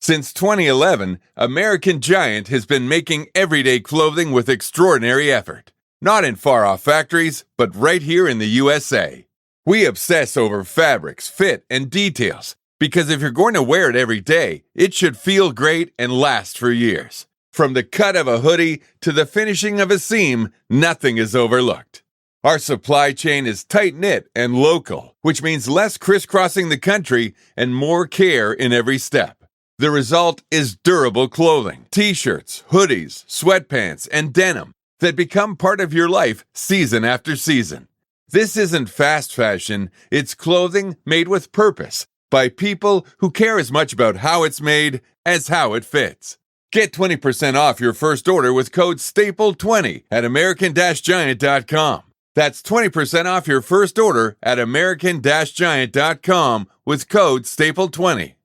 Since 2011, American Giant has been making everyday clothing with extraordinary effort. Not in far-off factories, but right here in the USA. We obsess over fabrics, fit, and details, because if you're going to wear it every day, it should feel great and last for years. From the cut of a hoodie to the finishing of a seam, nothing is overlooked. Our supply chain is tight-knit and local, which means less crisscrossing the country and more care in every step. The result is durable clothing, t-shirts, hoodies, sweatpants, and denim that become part of your life season after season. This isn't fast fashion, it's clothing made with purpose by people who care as much about how it's made as how it fits. Get 20% off your first order with code STAPLE20 at American-Giant.com. That's 20% off your first order at American-Giant.com with code STAPLE20.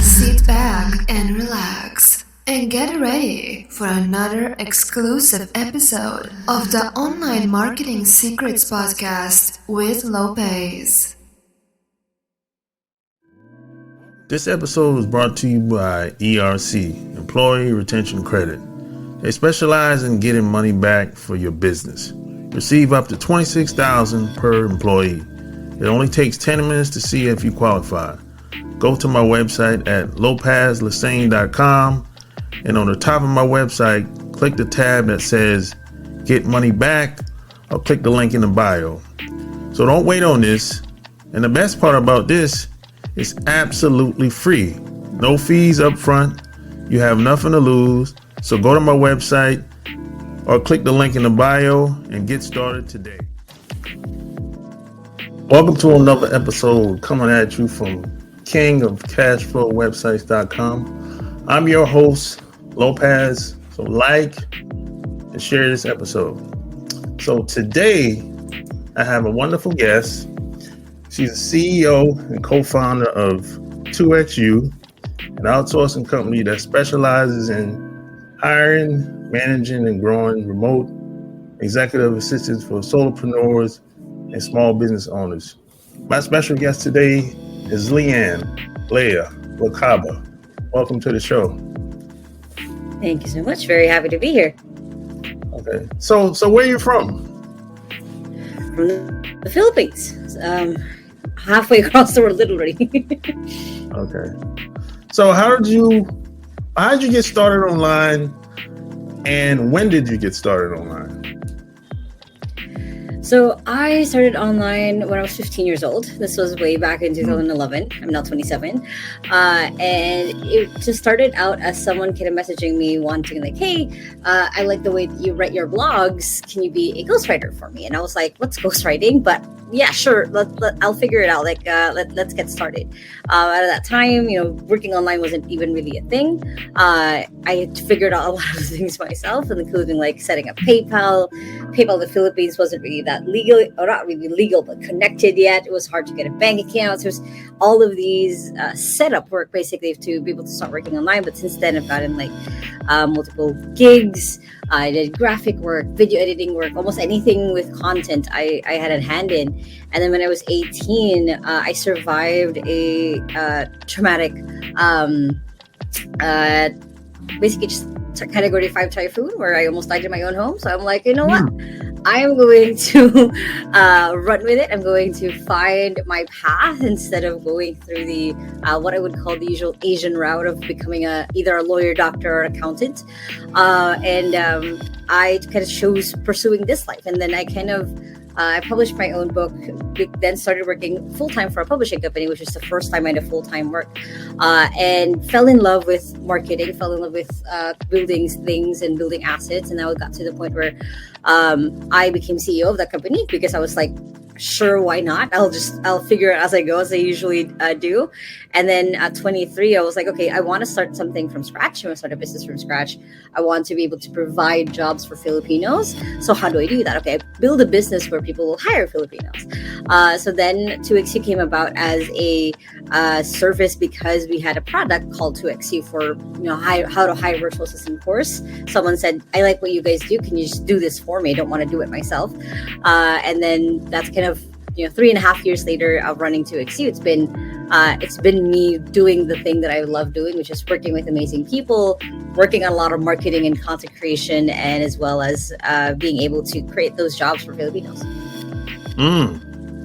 Sit back and relax and get ready for another exclusive episode of the Online Marketing Secrets Podcast with Lopez. This episode is brought to you by ERC, Employee Retention Credit. They specialize in getting money back for your business. Receive up to $26,000 per employee. It only takes 10 minutes to see if you qualify. Go to my website at lopezlassane.com, and on the top of my website, click the tab that says Get Money Back, or click the link in the bio. So don't wait on this. And the best part about this, it's absolutely free. No fees up front. You have nothing to lose. So go to my website or click the link in the bio and get started today. Welcome to another episode coming at you from kingofcashflowwebsites.com. I'm your host, Lopez. So like and share this episode. So today I have a wonderful guest. She's a CEO and co-founder of 2XU, an outsourcing company that specializes in hiring, managing, and growing remote executive assistants for solopreneurs and small business owners. My special guest today is Leanne Lakaba. Welcome to the show. Thank you so much. Very happy to be here. Okay. So where are you from? From the Philippines. Halfway across the world, literally. Okay. So how did you get started online, and when did you get started online? So I started online when I was 15 years old. This was way back in 2011. I'm now 27. And it just started out as someone kind of messaging me wanting like, hey, I like the way that you write your blogs. Can you be a ghostwriter for me? And I was like, what's ghostwriting? But yeah, sure. I'll figure it out. Like, let's get started. At that time, working online wasn't even really a thing. I had figured out a lot of things myself, including like setting up PayPal. PayPal in the Philippines wasn't really that legal, or not really legal, but connected yet. It was hard to get a bank account. So there's all of these setup work basically to be able to start working online. But since then, I've gotten like multiple gigs. I did graphic work, video editing work, almost anything with content I had a hand in. And then when I was 18, I survived a traumatic, basically just category 5 typhoon where I almost died in my own home. So I'm like, you know what? I am going to run with it. I'm going to find my path instead of going through the what I would call the usual Asian route of becoming either a lawyer, doctor, or accountant. And I kind of chose pursuing this life. And then I published my own book, then started working full-time for a publishing company, which is the first time I had a full-time work, and fell in love with marketing, fell in love with building things and building assets. And now it got to the point where I became CEO of that company because I was like, sure, why not? I'll figure it as I go, as I usually do. And then at 23, I was like, okay, I want to start something from scratch. I want to start a business from scratch. I want to be able to provide jobs for Filipinos. So how do I do that? Okay, I build a business where people will hire Filipinos. So then 2XU came about as a service because we had a product called 2XU for how to hire virtual assistant course. Someone said, I like what you guys do. Can you just do this for me? I don't want to do it myself. And then that's kind of 3.5 years later of running 2XU, it's been it's been me doing the thing that I love doing, which is working with amazing people, working on a lot of marketing and content creation, and as well as being able to create those jobs for Filipinos.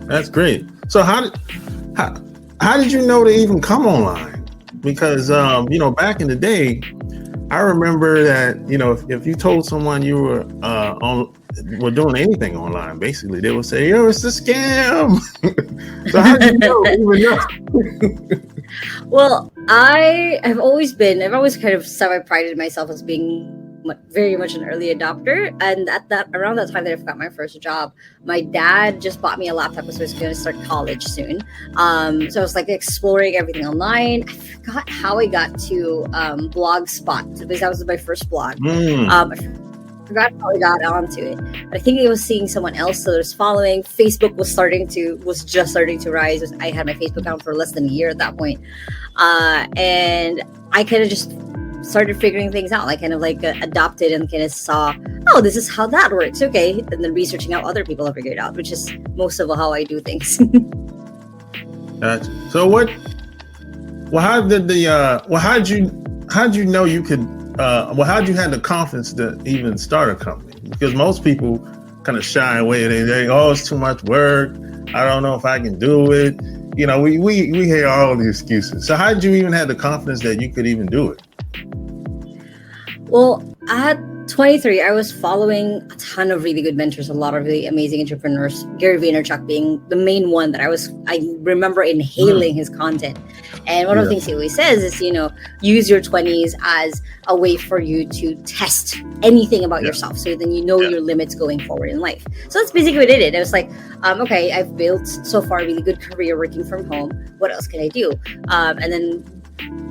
That's great. So how did you know to even come online? Because back in the day, I remember that if you told someone you were were doing anything online, basically they would say, "Yo, it's a scam." So how did you know? Well, I've always kind of semi-prided myself as being very much an early adopter, and around that time that I got my first job, my dad just bought me a laptop because I was going to start college soon. So I was like exploring everything online. I forgot how I got to Blogspot because that was my first blog. I forgot how I got onto it, but I think I was seeing someone else that was following. Facebook was just starting to rise. I had my Facebook account for less than a year at that point, and I kind of just started figuring things out. I kind of adopted and kind of saw, oh, this is how that works. Okay. And then researching how other people have figured it out, which is most of how I do things. Gotcha. So how'd you know you could, how'd you have the confidence to even start a company? Because most people kind of shy away. They say, oh, it's too much work. I don't know if I can do it. We hear all the excuses. So how did you even have the confidence that you could even do it? Well, at 23, I was following a ton of really good mentors, a lot of really amazing entrepreneurs, Gary Vaynerchuk being the main one that I remember inhaling his content. And one of the things he always says is, use your 20s as a way for you to test anything about yourself. So then your limits going forward in life. So that's basically what I did. I was like, okay, I've built so far a really good career working from home. What else can I do? And then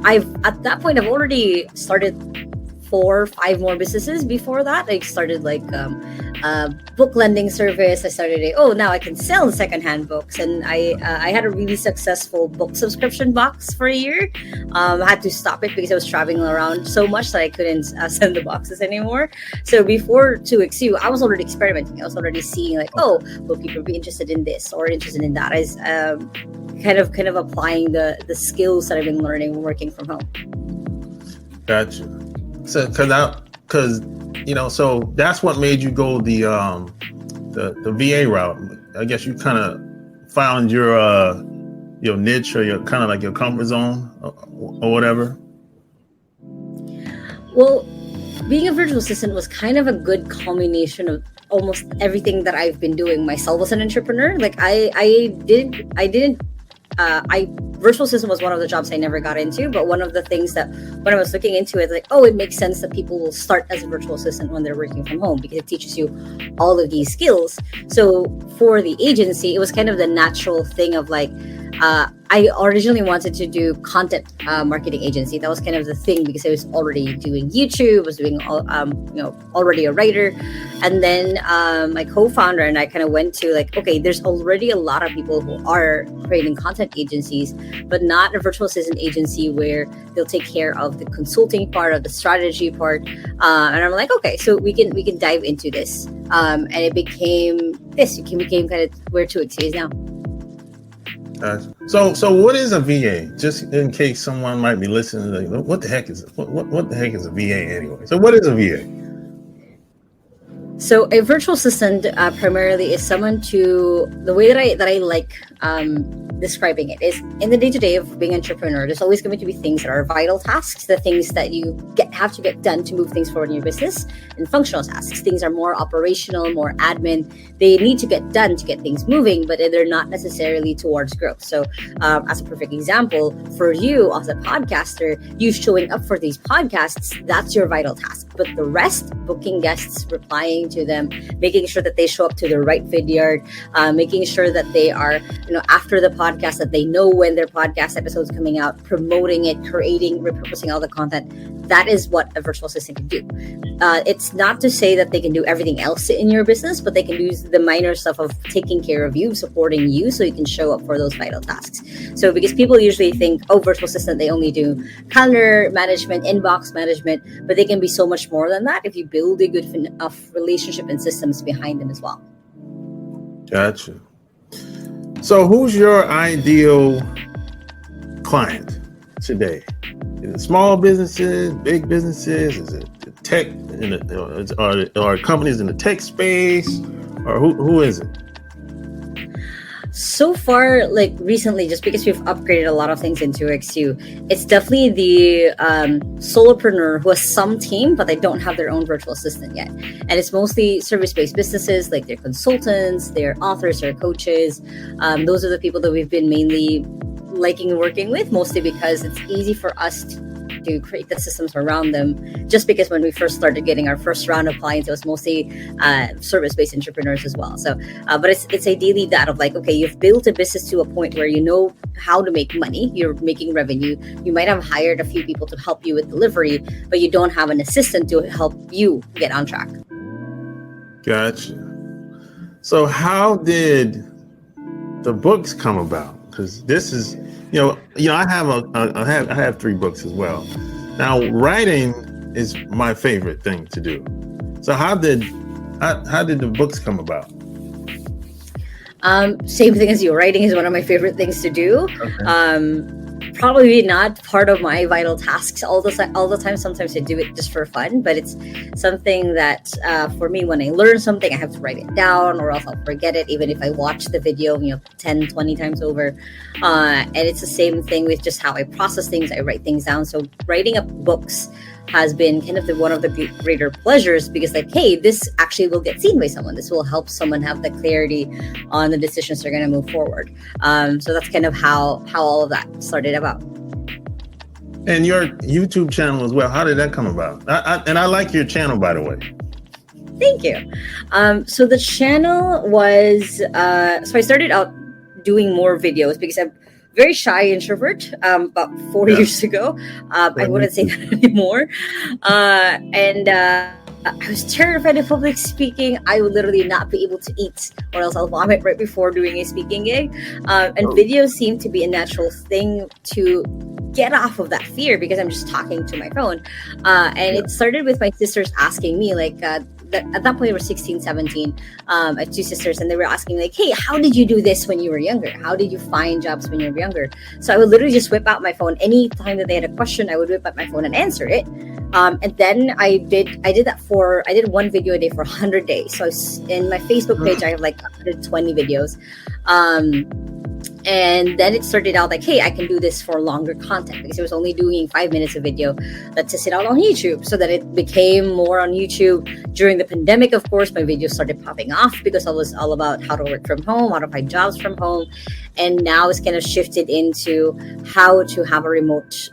at that point, I've already started 4 or 5 more businesses before that. I started a book lending service. I started now I can sell secondhand books, and I had a really successful book subscription box for a year. I had to stop it because I was traveling around so much that I couldn't send the boxes anymore. So before 2XU, I was already experimenting. I was already seeing will people be interested in this or interested in that? As kind of applying the skills that I've been learning working from home. Gotcha. So, so that's what made you go the VA route. I guess you kind of found your niche or your kind of like your comfort zone or whatever. Well, being a virtual assistant was kind of a good culmination of almost everything that I've been doing myself as an entrepreneur. Like virtual assistant was one of the jobs I never got into, but one of the things that when I was looking into it, it makes sense that people will start as a virtual assistant when they're working from home because it teaches you all of these skills. So for the agency, it was kind of the natural thing of I originally wanted to do content marketing agency. That was kind of the thing because I was already doing YouTube, was doing already a writer. And then my co-founder and I kind of went to okay, there's already a lot of people who are creating content agencies, but not a virtual assistant agency where they'll take care of the consulting part, of the strategy part. And I'm like, okay, so we can dive into this. And it became kind of where 2XU is now. So what is a VA? Just in case someone might be listening, what the heck is it? What the heck is a VA anyway? So what is a VA? So a virtual assistant primarily is someone the way that I like describing it is in the day-to-day of being an entrepreneur, there's always going to be things that are vital tasks, the things that you have to get done to move things forward in your business, and functional tasks. Things are more operational, more admin. They need to get done to get things moving, but they're not necessarily towards growth. So as a perfect example, for you as a podcaster, you showing up for these podcasts, that's your vital task. But the rest, booking guests, replying to them, making sure that they show up to the right Vidyard, making sure that they are, after the podcast, that they know when their podcast episode is coming out, promoting it, creating, repurposing all the content. That is what a virtual assistant can do. It's not to say that they can do everything else in your business, but they can do the minor stuff of taking care of you, supporting you, so you can show up for those vital tasks. So because people usually think, virtual assistant, they only do calendar management, inbox management, but they can be so much more than that if you build a good relationship and systems behind them as well. Gotcha. So who's your ideal client today? Is it small businesses, big businesses? Is it tech, or companies in the tech space, or who is it? So far, like recently, just because we've upgraded a lot of things into XU, it's definitely the solopreneur who has some team, but they don't have their own virtual assistant yet. And it's mostly service-based businesses, like their consultants, their authors, their coaches. Those are the people that we've been mainly liking working with, mostly because it's easy for us to create the systems around them. Just because when we first started getting our first round of clients, it was mostly service-based entrepreneurs as well. So, but it's ideally that of like, okay, you've built a business to a point where you know how to make money, you're making revenue. You might have hired a few people to help you with delivery, but you don't have an assistant to help you get on track. Gotcha. So how did the books come about? Because this is, I have 3 books as well. Now, writing is my favorite thing to do. So how did the books come about? Same thing as you. Writing is one of my favorite things to do. Okay. Probably not part of my vital tasks all the time. Sometimes I do it just for fun, but it's something that for me, when I learn something, I have to write it down or else I'll forget it, even if I watch the video 10, 20 times over. And it's the same thing with just how I process things. I write things down. So writing up books has been kind of one of the greater pleasures, because like, hey, this actually will get seen by someone. This will help someone have the clarity on the decisions they're going to move forward. So that's kind of how all of that started about. And your YouTube channel as well. How did that come about? I like your channel, by the way. Thank you. So the channel was, so I started out doing more videos because I'm very shy introvert about 4 years ago. I wouldn't say that anymore. And I was terrified of public speaking. I would literally not be able to eat, or else I'll vomit right before doing a speaking gig. And videos seem to be a natural thing to get off of that fear, because I'm just talking to my phone. And it started with my sisters asking me, like, at that point, we were 16, 17. I have 2 sisters, and they were asking, like, hey, how did you do this when you were younger? How did you find jobs when you were younger? So I would literally just whip out my phone. Any time that they had a question, I would whip out my phone and answer it. And then I did one video a day for 100 days. So in my Facebook page, I have like 120 videos. And then it started out like, hey, I can do this for longer content, because it was only doing 5 minutes of video that tested out on YouTube. So that it became more on YouTube. During the pandemic, of course, my videos started popping off because I was all about how to work from home, how to find jobs from home. And now it's kind of shifted into how to have a remote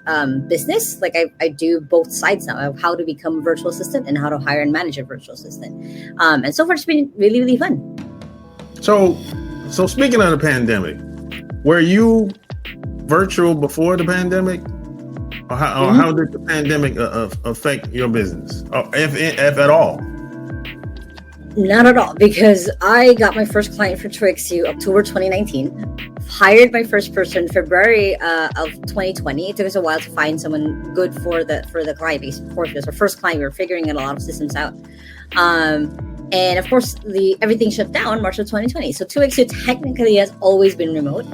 business. Like I do both sides now, of how to become a virtual assistant and how to hire and manage a virtual assistant. And so far, it's been really, really fun. So speaking of the pandemic, were you virtual before the pandemic? Or how did the pandemic affect your business, if at all? Not at all, because I got my first client for TrueXU October 2019, hired my first person February of 2020. It took us a while to find someone good for the client base. Of course, it was our first client. We were figuring a lot of systems out. And of course, everything shut down March of 2020. So 2XU technically has always been remote.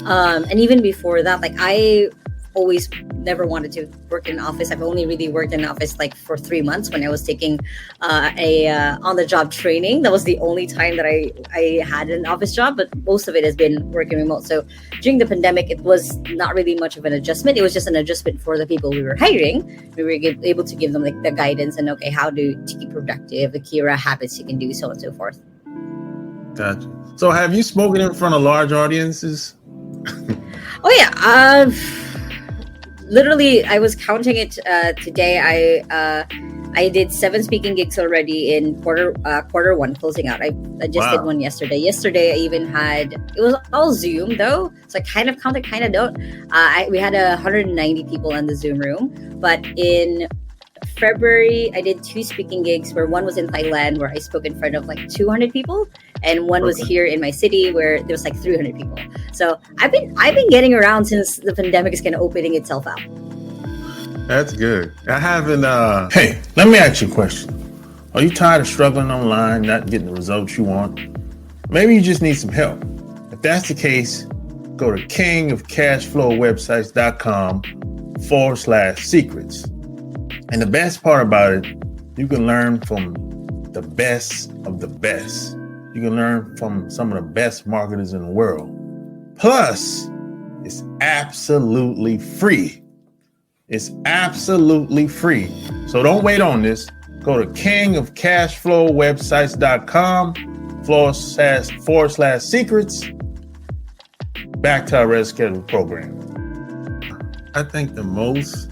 And even before that, like I always never wanted to work in an office. I've only really worked in an office like for 3 months when I was taking a on-the-job training. That was the only time that I had an office job, but most of it has been working remote. So during the pandemic, it was not really much of an adjustment. It was just an adjustment for the people we were hiring. We were able to give them like the guidance and okay, how to keep productive, the key habits you can do, so on and so forth. Gotcha. So have you spoken in front of large audiences? Oh yeah. Literally, I was counting it today. I did 7 speaking gigs already in quarter one, closing out. I just did one yesterday. Yesterday, I even had, it was all Zoom though, so I kind of counted, kind of don't. We had 190 people in the Zoom room, but in February, I did 2 speaking gigs, where one was in Thailand, where I spoke in front of like 200 people, and one was here in my city, where there was like 300 people. So I've been getting around since the pandemic is kind of opening itself out. That's good. I haven't. Hey, let me ask you a question. Are you tired of struggling online, not getting the results you want? Maybe you just need some help. If that's the case, go to kingofcashflowwebsites.com/secrets. And the best part about it, you can learn from the best of the best. You can learn from some of the best marketers in the world. Plus, it's absolutely free. It's absolutely free. So don't wait on this. Go to kingofcashflowwebsites.com/secrets. Back to our Red Schedule program. I think the most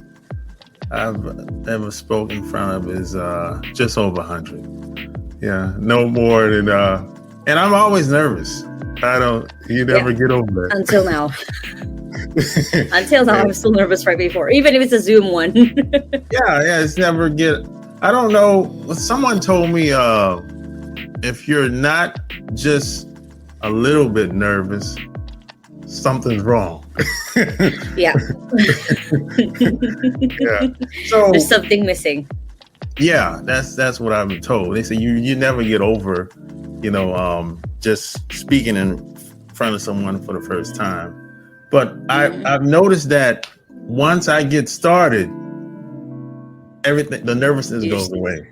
I've ever spoken in front of is just over 100. Yeah, no more than, and I'm always nervous. You never get over that. Until now. Until now, I'm still nervous right before, even if it's a Zoom one. Yeah, it's never I don't know. Someone told me if you're not just a little bit nervous, something's wrong. Yeah. Yeah. So there's something missing. Yeah, that's what I've been told. They say you never get over, just speaking in front of someone for the first time. But I've noticed that once I get started, the nervousness goes away.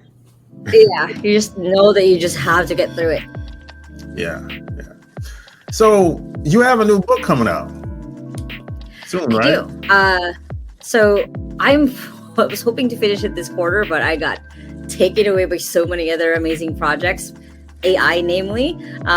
Yeah, you just know that you just have to get through it. Yeah. So you have a new book coming out soon, right? I do. So I was hoping to finish it this quarter, but I got taken away by so many other amazing projects. AI, namely,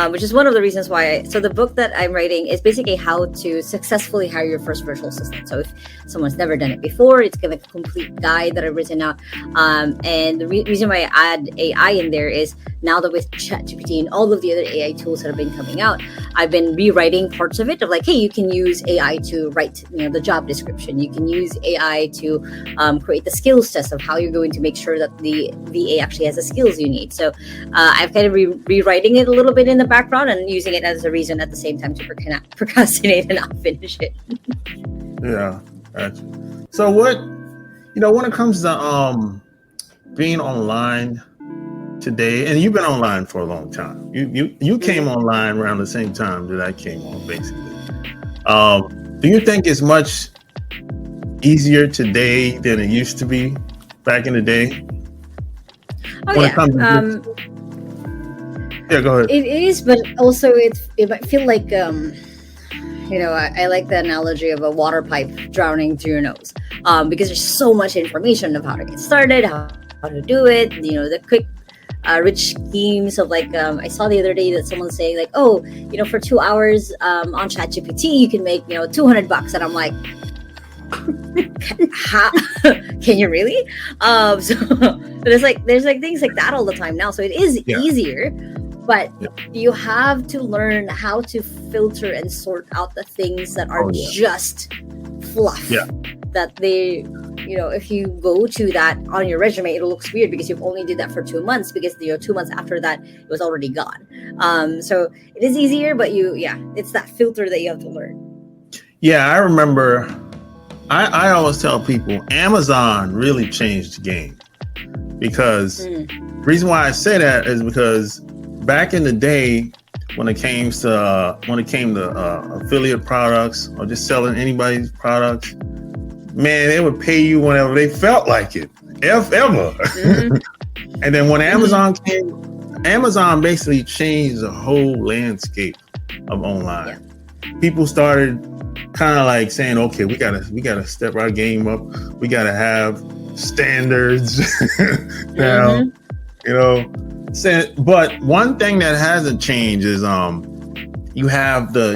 which is one of the reasons why. So the book that I'm writing is basically how to successfully hire your first virtual assistant. So if someone's never done it before, it's kind of a complete guide that I've written out. And the reason why I add AI in there is now that with ChatGPT and all of the other AI tools that have been coming out, I've been rewriting parts of it of like, hey, you can use AI to write, the job description. You can use AI to create the skills test of how you're going to make sure that the VA actually has the skills you need. So I've kind of rewriting it a little bit in the background and using it as a reason at the same time to procrastinate and not finish it. Yeah, gotcha. So when it comes to being online today, and you've been online for a long time. You came online around the same time that I came on, basically. Do you think it's much easier today than it used to be back in the day? Oh, yeah. Yeah, go ahead. It is, but also it might feel like I like the analogy of a water pipe drowning through your nose, because there's so much information of how to get started, how to do it, the quick rich schemes of like I saw the other day that someone's saying like, oh, for 2 hours on ChatGPT you can make $200, and I'm like, how? Can you really? So there's like things like that all the time now, so it is easier. But you have to learn how to filter and sort out the things that are just fluff. Yeah. That they, if you go to that on your resume, it looks weird because you've only did that for 2 months, because 2 months after that it was already gone. So it is easier, but it's that filter that you have to learn. Yeah, I remember. I always tell people Amazon really changed the game, because the reason why I say that is because back in the day, when it came to affiliate products or just selling anybody's products, man, they would pay you whenever they felt like it, if ever. And then when Amazon came, Amazon basically changed the whole landscape of online. Yeah. People started kind of like saying, okay, we gotta step our game up. We gotta have standards now, But one thing that hasn't changed is you have the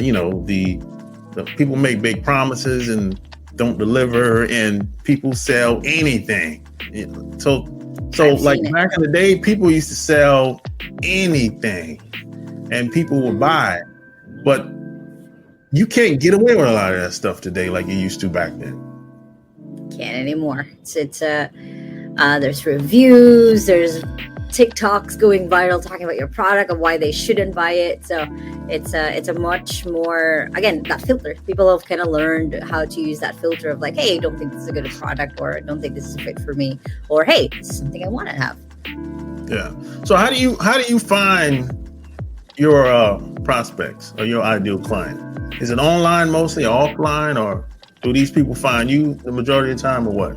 people make big promises and don't deliver, and people sell anything. So like back in the day, people used to sell anything and people would buy, but you can't get away with a lot of that stuff today like you used to back then. Can't anymore. It's there's reviews, there's TikToks going viral talking about your product and why they shouldn't buy it. So it's a much more, again, that filter. People have kind of learned how to use that filter of like, hey, I don't think this is a good product, or I don't think this is a fit for me, or hey, this is something I want to have. Yeah. So how do you find your prospects or your ideal client? Is it online mostly, offline, or do these people find you the majority of the time, or what?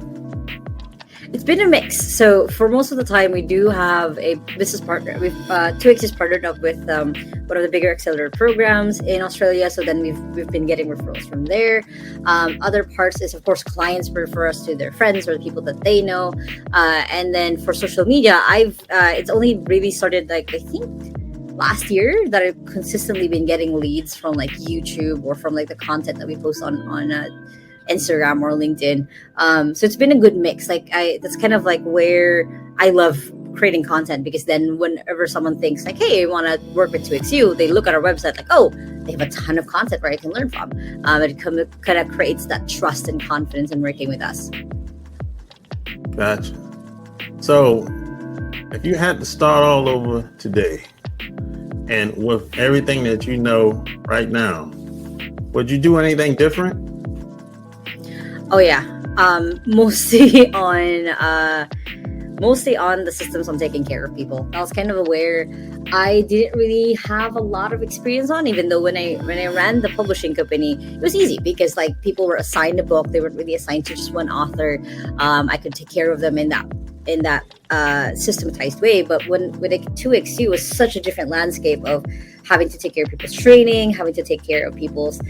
It's been a mix. So for most of the time, we do have a business partner. We've 2X is partnered up with one of the bigger accelerator programs in Australia. So then we've been getting referrals from there. Other parts is, of course, clients refer us to their friends or the people that they know. And then for social media, it's only really started, like, I think last year, that I've consistently been getting leads from like YouTube or from like the content that we post on Instagram or LinkedIn. So it's been a good mix. Like, that's kind of like where I love creating content, because then whenever someone thinks like, hey, I want to work with 2XU, they look at our website like, oh, they have a ton of content where I can learn from. It kind of creates that trust and confidence in working with us. Gotcha. So if you had to start all over today, and with everything that you know right now, would you do anything different? Oh yeah, mostly on the systems on taking care of people. That was kind of where I didn't really have a lot of experience on. Even though when I ran the publishing company, it was easy because like people were assigned a book. They weren't really assigned to just one author. I could take care of them in that systematized way. But when with 2XU, was such a different landscape of having to take care of people's training, having to take care of people's,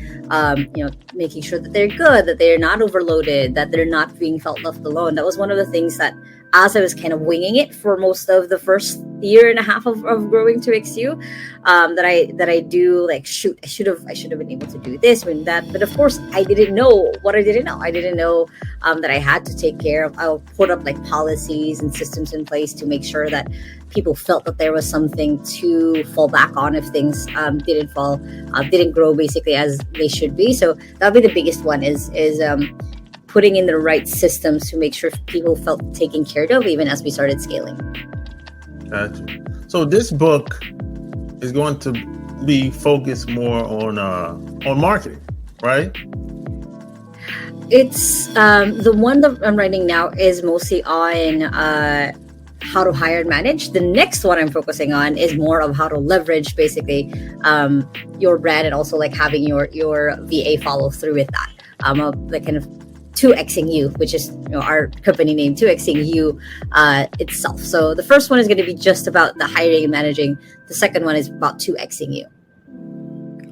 making sure that they're good, that they're not overloaded, that they're not being felt left alone. That was one of the things that, as I was kind of winging it for most of the first year and a half of growing 2XU, that I do like, shoot, I should have been able to do this and that. But of course, I didn't know what I didn't know. I didn't know that I had to take care of. I'll put up like policies and systems in place to make sure that people felt that there was something to fall back on if things didn't grow basically as they should be. So that'll be the biggest one is putting in the right systems to make sure people felt taken care of even as we started scaling. Gotcha. So this book is going to be focused more on marketing, right? It's the one that I'm writing now is mostly on how to hire and manage. The next one I'm focusing on is more of how to leverage basically your brand, and also like having your VA follow through with that. Like kind of 2Xing you, which is our company name, 2Xing you itself. So the first one is going to be just about the hiring and managing. The second one is about 2Xing you.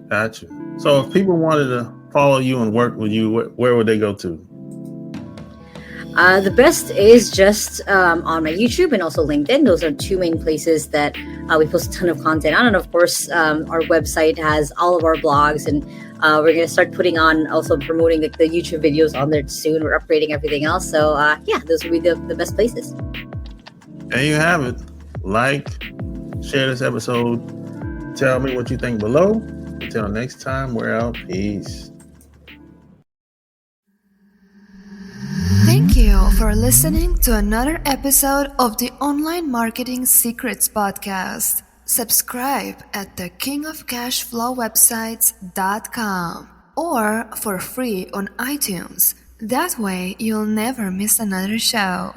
Gotcha. So if people wanted to follow you and work with you, where would they go to? The best is just on my YouTube and also LinkedIn. Those are two main places that we post a ton of content on. And of course, our website has all of our blogs, and we're going to start putting on, also promoting the YouTube videos on there soon. We're upgrading everything else. So those will be the best places. There you have it. Like, share this episode. Tell me what you think below. Until next time, we're out. Peace. Thank you for listening to another episode of the Online Marketing Secrets Podcast. Subscribe at thekingofcashflowwebsites.com or for free on iTunes. That way you'll never miss another show.